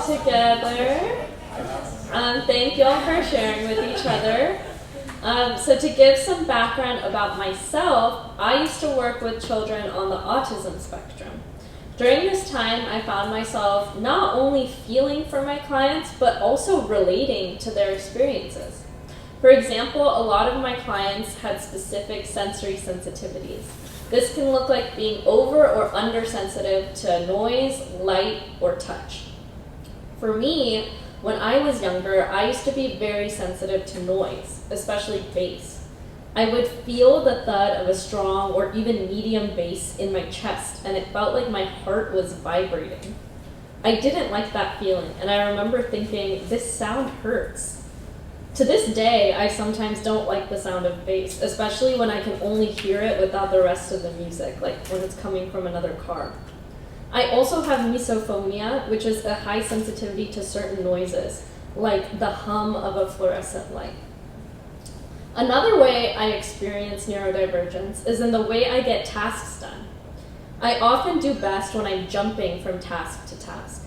together. Thank you all for sharing with each other. So to give some background about myself, I used to work with children on the autism spectrum. During this time, I found myself not only feeling for my clients, but also relating to their experiences. For example, a lot of my clients had specific sensory sensitivities. This can look like being over or undersensitive to noise, light, or touch. For me, when I was younger, I used to be very sensitive to noise, especially bass. I would feel the thud of a strong or even medium bass in my chest, and it felt like my heart was vibrating. I didn't like that feeling, and I remember thinking, this sound hurts. To this day, I sometimes don't like the sound of bass, especially when I can only hear it without the rest of the music, like when it's coming from another car. I also have misophonia, which is a high sensitivity to certain noises, like the hum of a fluorescent light. Another way I experience neurodivergence is in the way I get tasks done. I often do best when I'm jumping from task to task.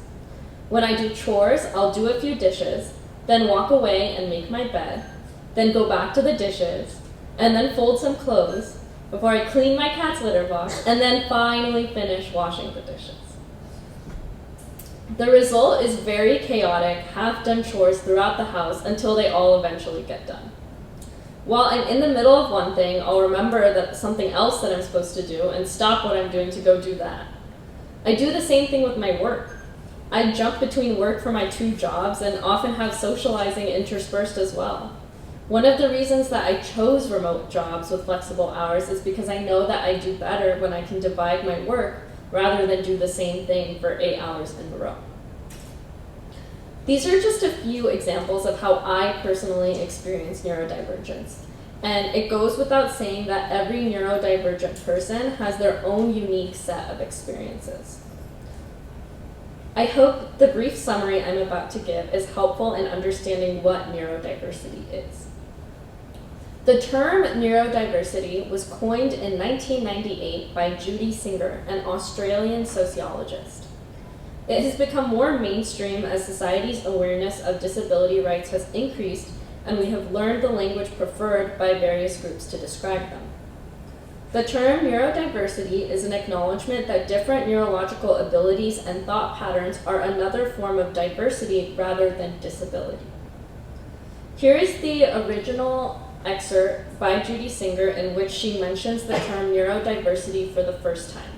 When I do chores, I'll do a few dishes, then walk away and make my bed, then go back to the dishes, and then fold some clothes before I clean my cat's litter box, and then finally finish washing the dishes. The result is very chaotic, half-done chores throughout the house until they all eventually get done. While I'm in the middle of one thing, I'll remember that something else that I'm supposed to do and stop what I'm doing to go do that. I do the same thing with my work. I jump between work for my 2 jobs and often have socializing interspersed as well. One of the reasons that I chose remote jobs with flexible hours is because I know that I do better when I can divide my work rather than do the same thing for 8 hours in a row. These are just a few examples of how I personally experience neurodivergence. And it goes without saying that every neurodivergent person has their own unique set of experiences. I hope the brief summary I'm about to give is helpful in understanding what neurodiversity is. The term neurodiversity was coined in 1998 by Jawadi Singer, an Australian sociologist. It has become more mainstream as society's awareness of disability rights has increased, and we have learned the language preferred by various groups to describe them. The term neurodiversity is an acknowledgement that different neurological abilities and thought patterns are another form of diversity rather than disability. Here is the original excerpt by Jawadi Singer in which she mentions the term neurodiversity for the first time.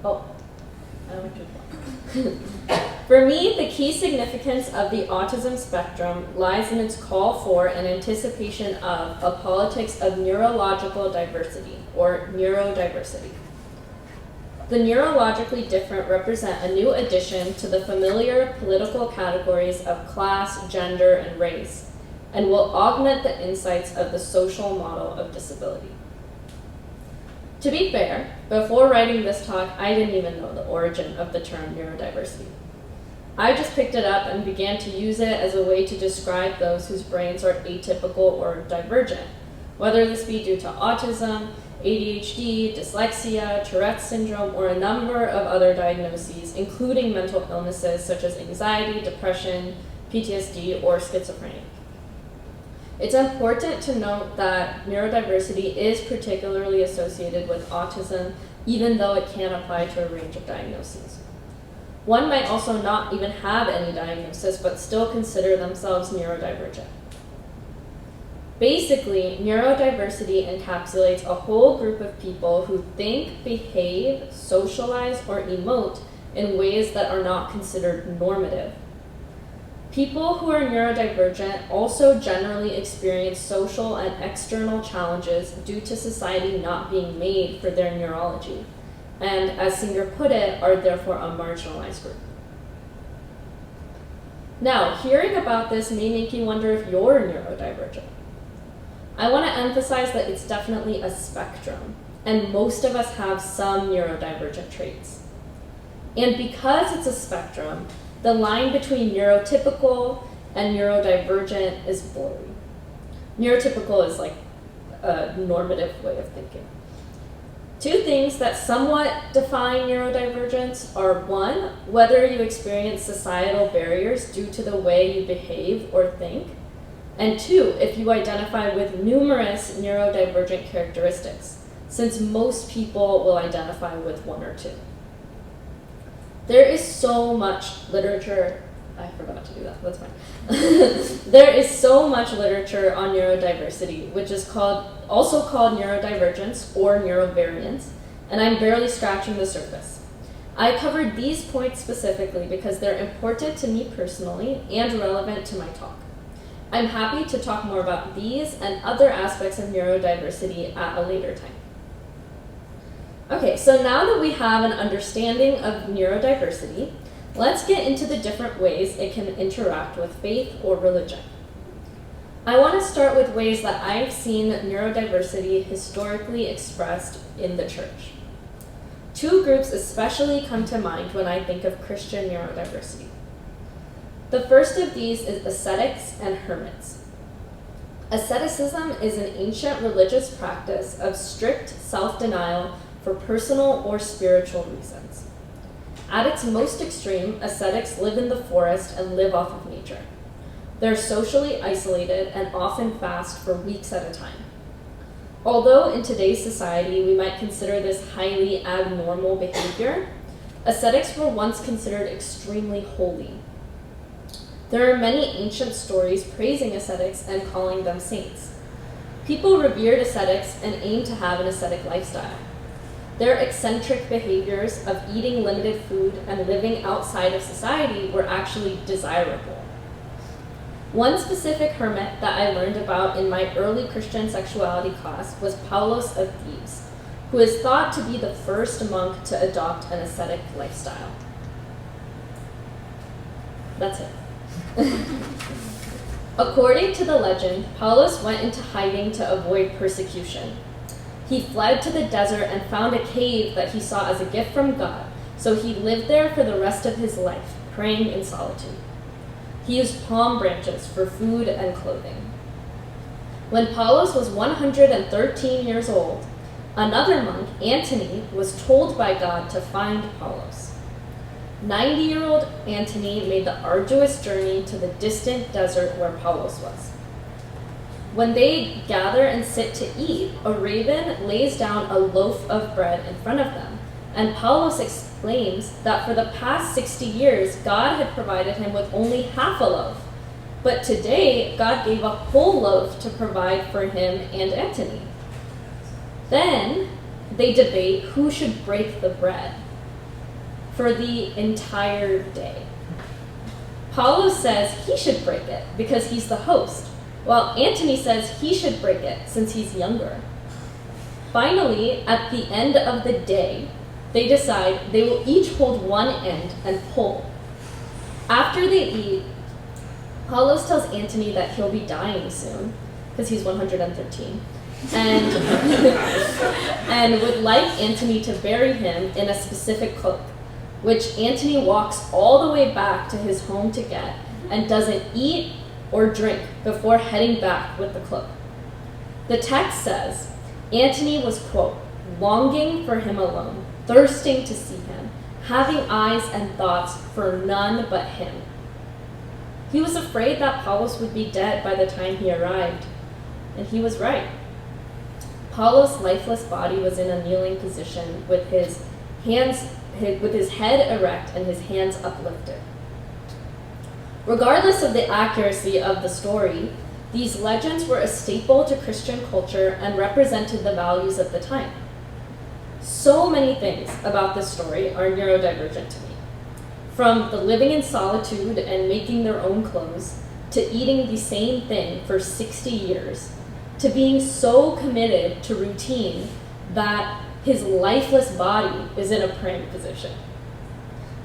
Oh, I went too far. For me, the key significance of the autism spectrum lies in its call for and anticipation of a politics of neurological diversity, or neurodiversity. The neurologically different represent a new addition to the familiar political categories of class, gender, and race, and will augment the insights of the social model of disability. To be fair, before writing this talk, I didn't even know the origin of the term neurodiversity. I just picked it up and began to use it as a way to describe those whose brains are atypical or divergent, whether this be due to autism, ADHD, dyslexia, Tourette's syndrome, or a number of other diagnoses, including mental illnesses such as anxiety, depression, PTSD, or schizophrenia. It's important to note that neurodiversity is particularly associated with autism, even though it can apply to a range of diagnoses. One might also not even have any diagnosis, but still consider themselves neurodivergent. Basically, neurodiversity encapsulates a whole group of people who think, behave, socialize, or emote in ways that are not considered normative. People who are neurodivergent also generally experience social and external challenges due to society not being made for their neurology, and as Singer put it, are therefore a marginalized group. Now, hearing about this may make you wonder if you're neurodivergent. I want to emphasize that it's definitely a spectrum, and most of us have some neurodivergent traits. And because it's a spectrum, the line between neurotypical and neurodivergent is blurry. Neurotypical is like a normative way of thinking. Two things that somewhat define neurodivergence are, one, whether you experience societal barriers due to the way you behave or think, and two, if you identify with numerous neurodivergent characteristics, since most people will identify with one or two. There is so much literature, I forgot to do that, that's fine. There is so much literature on neurodiversity, which is also called neurodivergence or neurovariance, and I'm barely scratching the surface. I covered these points specifically because they're important to me personally and relevant to my talk. I'm happy to talk more about these and other aspects of neurodiversity at a later time. Okay, so now that we have an understanding of neurodiversity, let's get into the different ways it can interact with faith or religion. I want to start with ways that I've seen neurodiversity historically expressed in the church. Two groups especially come to mind when I think of Christian neurodiversity. The first of these is ascetics and hermits. Asceticism is an ancient religious practice of strict self-denial for personal or spiritual reasons. At its most extreme, ascetics live in the forest and live off of nature. They're socially isolated and often fast for weeks at a time. Although in today's society we might consider this highly abnormal behavior, ascetics were once considered extremely holy. There are many ancient stories praising ascetics and calling them saints. People revered ascetics and aimed to have an ascetic lifestyle. Their eccentric behaviors of eating limited food and living outside of society were actually desirable. One specific hermit that I learned about in my early Christian sexuality class was Paulos of Thebes, who is thought to be the first monk to adopt an ascetic lifestyle. That's it. According to the legend, Paulos went into hiding to avoid persecution. He fled to the desert and found a cave that he saw as a gift from God, so he lived there for the rest of his life, praying in solitude. He used palm branches for food and clothing. When Paulos was 113 years old, another monk, Antony, was told by God to find Paulos. 90-year-old Antony made the arduous journey to the distant desert where Paulos was. When they gather and sit to eat, a raven lays down a loaf of bread in front of them, and Paulos explains that for the past 60 years, God had provided him with only half a loaf. But today, God gave a whole loaf to provide for him and Antony. Then they debate who should break the bread for the entire day. Paulos says he should break it because he's the host, while Antony says he should break it since he's younger. Finally, at the end of the day, they decide they will each hold one end and pull. After they eat, Paulos tells Antony that he'll be dying soon, because he's 113, and would like Antony to bury him in a specific cloak, which Antony walks all the way back to his home to get, and doesn't eat or drink before heading back with the cloak. The text says, Antony was, quote, longing for him alone, thirsting to see him, having eyes and thoughts for none but him. He was afraid that Paulos would be dead by the time he arrived, and he was right. Paulos' lifeless body was in a kneeling position with his head erect and his hands uplifted. Regardless of the accuracy of the story, these legends were a staple to Christian culture and represented the values of the time. So many things about this story are neurodivergent to me. From the living in solitude and making their own clothes, to eating the same thing for 60 years, to being so committed to routine that his lifeless body is in a praying position.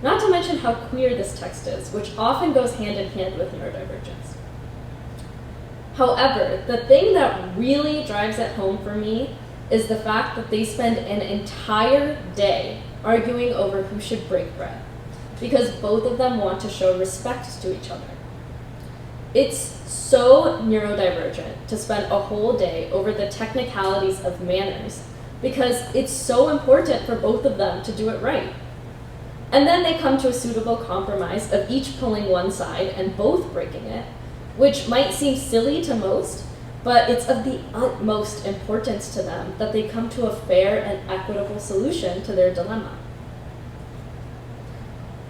Not to mention how queer this text is, which often goes hand in hand with neurodivergence. However, the thing that really drives it home for me is the fact that they spend an entire day arguing over who should break bread, because both of them want to show respect to each other. It's so neurodivergent to spend a whole day over the technicalities of manners because it's so important for both of them to do it right. And then they come to a suitable compromise of each pulling one side and both breaking it, which might seem silly to most, but it's of the utmost importance to them that they come to a fair and equitable solution to their dilemma.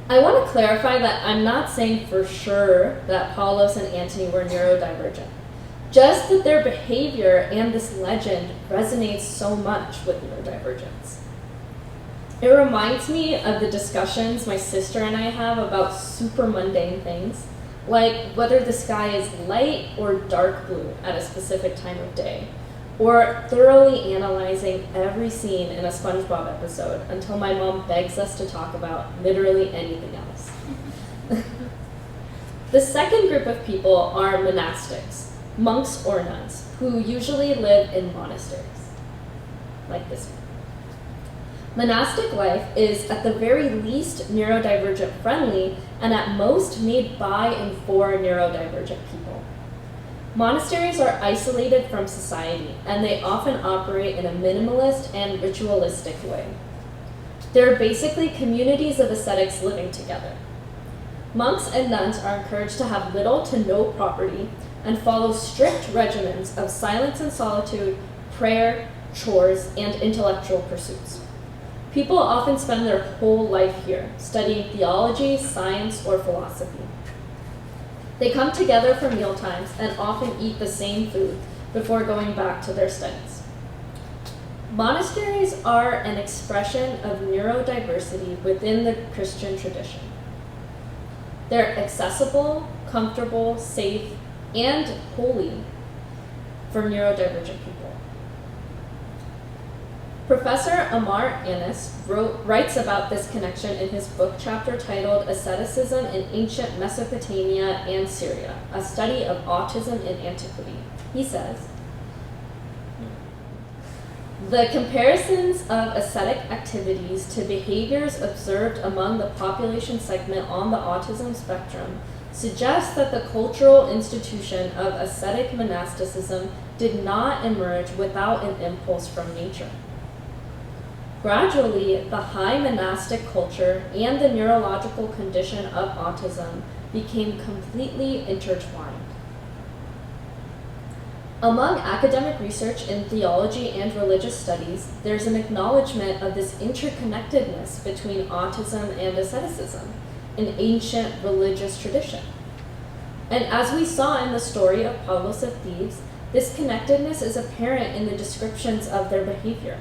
I want to clarify that I'm not saying for sure that Paulos and Antony were neurodivergent, just that their behavior and this legend resonates so much with neurodivergence. It reminds me of the discussions my sister and I have about super mundane things, like whether the sky is light or dark blue at a specific time of day, or thoroughly analyzing every scene in a SpongeBob episode until my mom begs us to talk about literally anything else. The second group of people are monastics, monks or nuns, who usually live in monasteries, like this one. Monastic life is at the very least neurodivergent friendly and at most made by and for neurodivergent people. Monasteries are isolated from society and they often operate in a minimalist and ritualistic way. They're basically communities of ascetics living together. Monks and nuns are encouraged to have little to no property and follow strict regimens of silence and solitude, prayer, chores, and intellectual pursuits. People often spend their whole life here, studying theology, science, or philosophy. They come together for mealtimes and often eat the same food before going back to their studies. Monasteries are an expression of neurodiversity within the Christian tradition. They're accessible, comfortable, safe, and holy for neurodivergent people. Professor Amar Annis writes about this connection in his book chapter titled Asceticism in Ancient Mesopotamia and Syria, a study of autism in antiquity. He says, the comparisons of ascetic activities to behaviors observed among the population segment on the autism spectrum suggest that the cultural institution of ascetic monasticism did not emerge without an impulse from nature. Gradually, the high monastic culture and the neurological condition of autism became completely intertwined. Among academic research in theology and religious studies, there's an acknowledgement of this interconnectedness between autism and asceticism, an ancient religious tradition. And as we saw in the story of Paulos of Thebes, this connectedness is apparent in the descriptions of their behavior.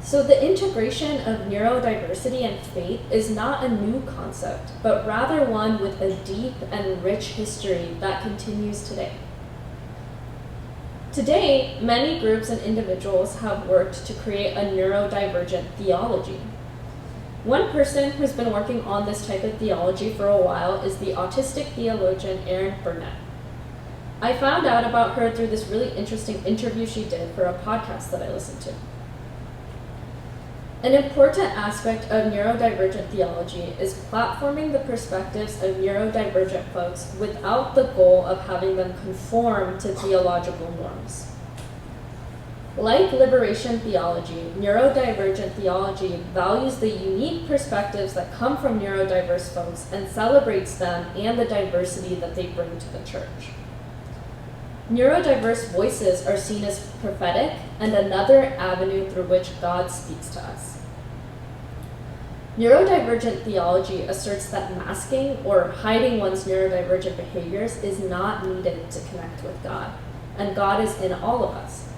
So the integration of neurodiversity and faith is not a new concept, but rather one with a deep and rich history that continues today. Today, many groups and individuals have worked to create a neurodivergent theology. One person who's been working on this type of theology for a while is the autistic theologian Erin Burnett. I found out about her through this really interesting interview she did for a podcast that I listened to. An important aspect of neurodivergent theology is platforming the perspectives of neurodivergent folks without the goal of having them conform to theological norms. Like liberation theology, neurodivergent theology values the unique perspectives that come from neurodiverse folks and celebrates them and the diversity that they bring to the church. Neurodiverse voices are seen as prophetic and another avenue through which God speaks to us. Neurodivergent theology asserts that masking or hiding one's neurodivergent behaviors is not needed to connect with God, and God is in all of us.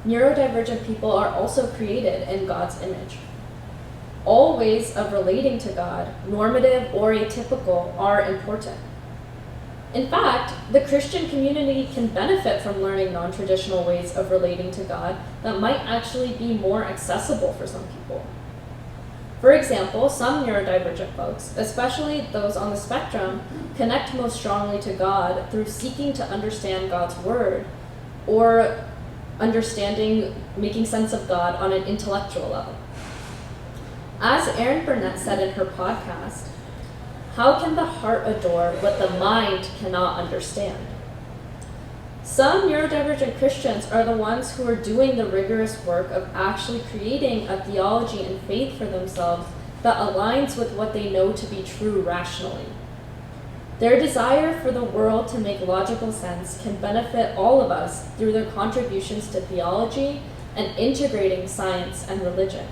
Neurodivergent people are also created in God's image. All ways of relating to God, normative or atypical, are important. In fact, the Christian community can benefit from learning non-traditional ways of relating to God that might actually be more accessible for some people. For example, some neurodivergent folks, especially those on the spectrum, connect most strongly to God through seeking to understand God's word or making sense of God on an intellectual level. As Erin Burnett said in her podcast, how can the heart adore what the mind cannot understand? Some neurodivergent Christians are the ones who are doing the rigorous work of actually creating a theology and faith for themselves that aligns with what they know to be true rationally. Their desire for the world to make logical sense can benefit all of us through their contributions to theology and integrating science and religion.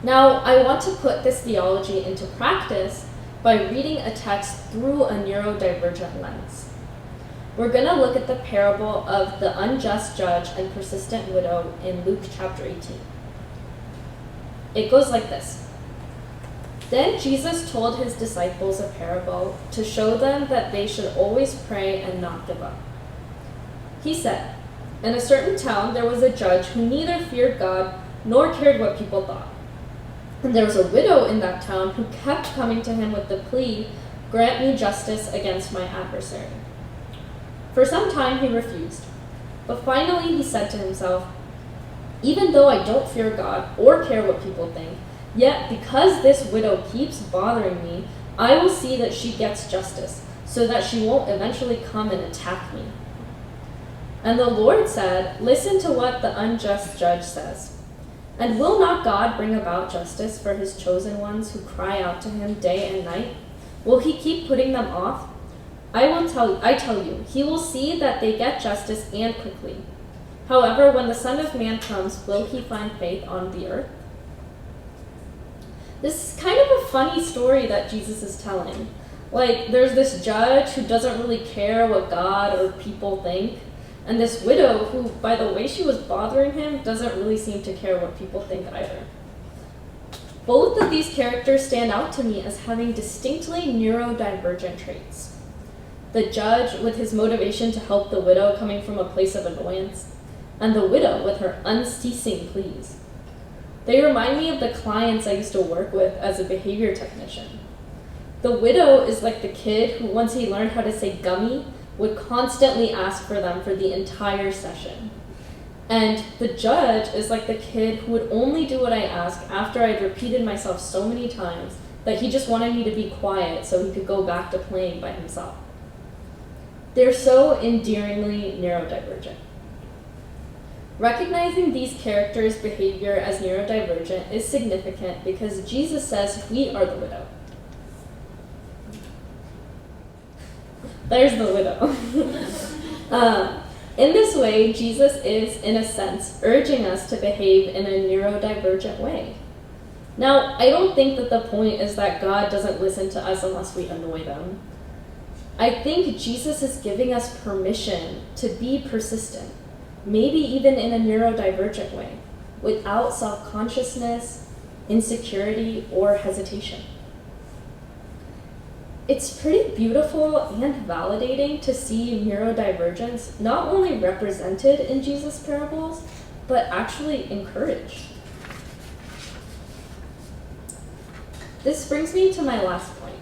Now, I want to put this theology into practice by reading a text through a neurodivergent lens. We're going to look at the parable of the unjust judge and persistent widow in Luke chapter 18. It goes like this. Then Jesus told his disciples a parable to show them that they should always pray and not give up. He said, in a certain town there was a judge who neither feared God nor cared what people thought. And there was a widow in that town who kept coming to him with the plea, "Grant me justice against my adversary." For some time he refused, but finally he said to himself, "Even though I don't fear God or care what people think, yet because this widow keeps bothering me, I will see that she gets justice, so that she won't eventually come and attack me." And the Lord said, "Listen to what the unjust judge says. And will not God bring about justice for his chosen ones who cry out to him day and night? Will he keep putting them off? I tell you, he will see that they get justice and quickly. However, when the Son of Man comes, will he find faith on the earth?" This is kind of a funny story that Jesus is telling. Like, there's this judge who doesn't really care what God or people think, and this widow who, by the way she was bothering him, doesn't really seem to care what people think either. Both of these characters stand out to me as having distinctly neurodivergent traits. The judge with his motivation to help the widow coming from a place of annoyance, and the widow with her unceasing pleas. They remind me of the clients I used to work with as a behavior technician. The widow is like the kid who, once he learned how to say gummy, would constantly ask for them for the entire session. And the judge is like the kid who would only do what I ask after I'd repeated myself so many times that he just wanted me to be quiet so he could go back to playing by himself. They're so endearingly neurodivergent. Recognizing these characters' behavior as neurodivergent is significant because Jesus says we are the widow. There's the widow. In this way, Jesus is, in a sense, urging us to behave in a neurodivergent way. Now, I don't think that the point is that God doesn't listen to us unless we annoy them. I think Jesus is giving us permission to be persistent, maybe even in a neurodivergent way, without self-consciousness, insecurity, or hesitation. It's pretty beautiful and validating to see neurodivergence not only represented in Jesus' parables, but actually encouraged. This brings me to my last point.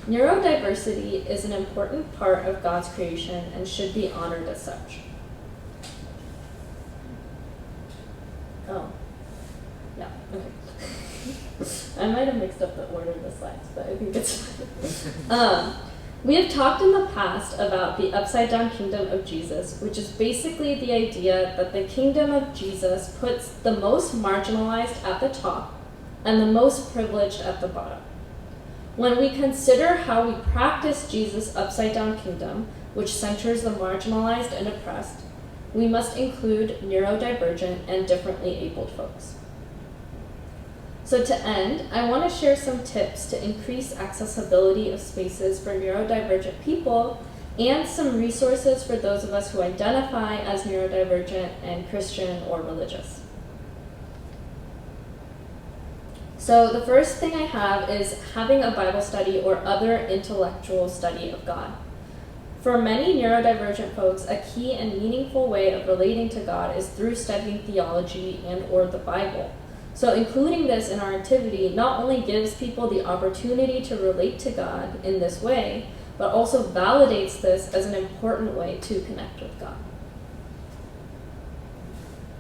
Neurodiversity is an important part of God's creation and should be honored as such. Oh, yeah, okay. I might have mixed up the order of the slides, but I think it's fine. We have talked in the past about the upside-down kingdom of Jesus, which is basically the idea that the kingdom of Jesus puts the most marginalized at the top and the most privileged at the bottom. When we consider how we practice Jesus' upside-down kingdom, which centers the marginalized and oppressed, we must include neurodivergent and differently abled folks. So to end, I want to share some tips to increase accessibility of spaces for neurodivergent people and some resources for those of us who identify as neurodivergent and Christian or religious. So the first thing I have is having a Bible study or other intellectual study of God. For many neurodivergent folks, a key and meaningful way of relating to God is through studying theology and or the Bible. So including this in our activity not only gives people the opportunity to relate to God in this way, but also validates this as an important way to connect with God.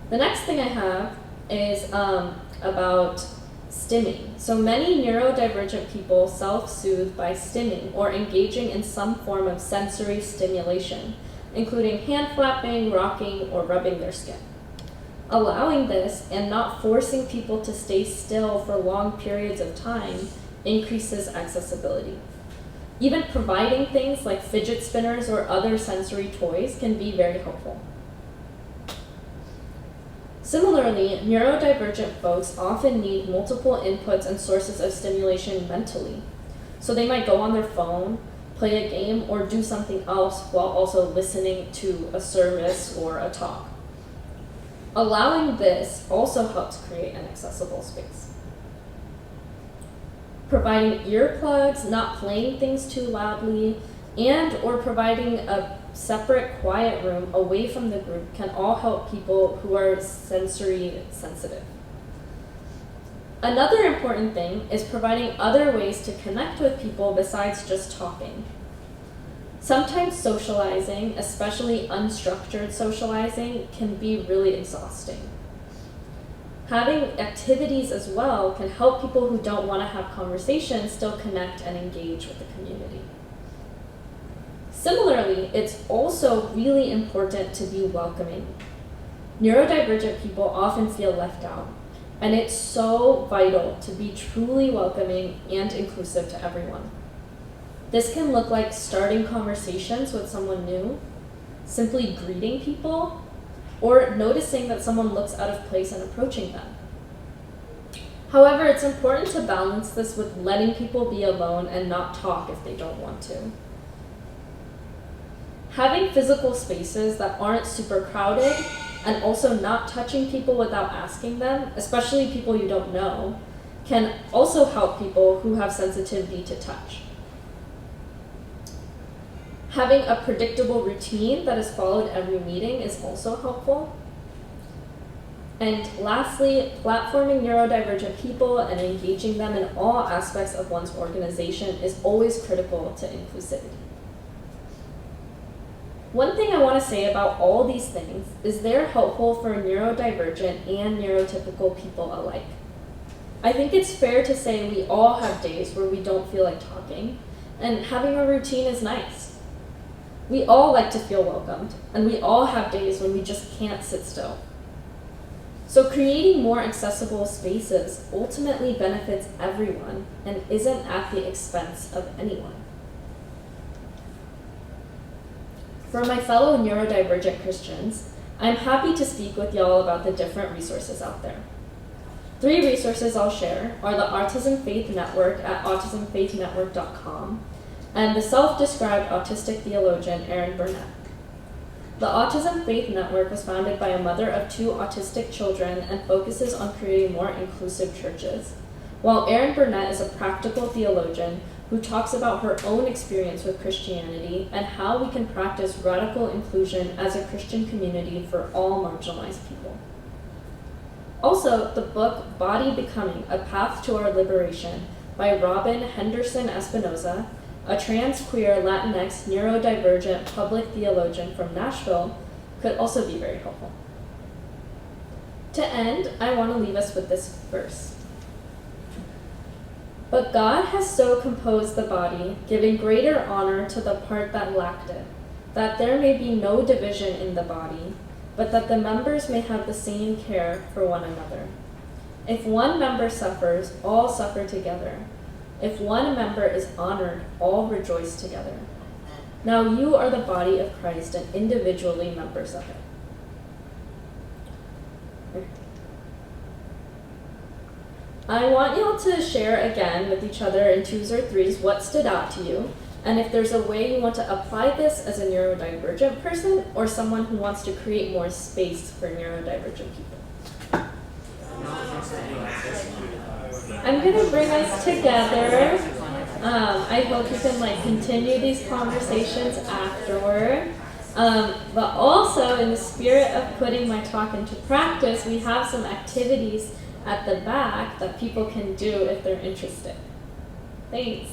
The next thing I have is about stimming. So many neurodivergent people self-soothe by stimming or engaging in some form of sensory stimulation, including hand flapping, rocking, or rubbing their skin. Allowing this and not forcing people to stay still for long periods of time increases accessibility. Even providing things like fidget spinners or other sensory toys can be very helpful. Similarly, neurodivergent folks often need multiple inputs and sources of stimulation mentally. So they might go on their phone, play a game, or do something else while also listening to a service or a talk. Allowing this also helps create an accessible space. Providing earplugs, not playing things too loudly, and or providing a separate quiet room away from the group can all help people who are sensory sensitive. Another important thing is providing other ways to connect with people besides just talking. Sometimes socializing, especially unstructured socializing, can be really exhausting. Having activities as well can help people who don't want to have conversations still connect and engage with the community. Similarly, it's also really important to be welcoming. Neurodivergent people often feel left out, and it's so vital to be truly welcoming and inclusive to everyone. This can look like starting conversations with someone new, simply greeting people, or noticing that someone looks out of place and approaching them. However, it's important to balance this with letting people be alone and not talk if they don't want to. Having physical spaces that aren't super crowded and also not touching people without asking them, especially people you don't know, can also help people who have sensitivity to touch. Having a predictable routine that is followed every meeting is also helpful. And lastly, platforming neurodivergent people and engaging them in all aspects of one's organization is always critical to inclusivity. One thing I want to say about all these things is they're helpful for neurodivergent and neurotypical people alike. I think it's fair to say we all have days where we don't feel like talking, and having a routine is nice. We all like to feel welcomed, and we all have days when we just can't sit still. So creating more accessible spaces ultimately benefits everyone and isn't at the expense of anyone. For my fellow neurodivergent Christians, I'm happy to speak with y'all about the different resources out there. 3 resources I'll share are the Autism Faith Network at autismfaithnetwork.com and the self-described autistic theologian Erin Burnett. The Autism Faith Network was founded by a mother of 2 autistic children and focuses on creating more inclusive churches, while Erin Burnett is a practical theologian who talks about her own experience with Christianity and how we can practice radical inclusion as a Christian community for all marginalized people. Also, the book Body Becoming, A Path to Our Liberation by Robin Henderson Espinoza, a trans, queer, Latinx, neurodivergent public theologian from Nashville, could also be very helpful. To end, I want to leave us with this verse. But God has so composed the body, giving greater honor to the part that lacked it, that there may be no division in the body, but that the members may have the same care for one another. If one member suffers, all suffer together. If one member is honored, all rejoice together. Now you are the body of Christ and individually members of it. I want y'all to share again with each other in 2s or 3s what stood out to you, and if there's a way you want to apply this as a neurodivergent person or someone who wants to create more space for neurodivergent people. I'm going to bring us together. I hope you can continue these conversations afterward. But also, in the spirit of putting my talk into practice, we have some activities at the back that people can do if they're interested. Thanks.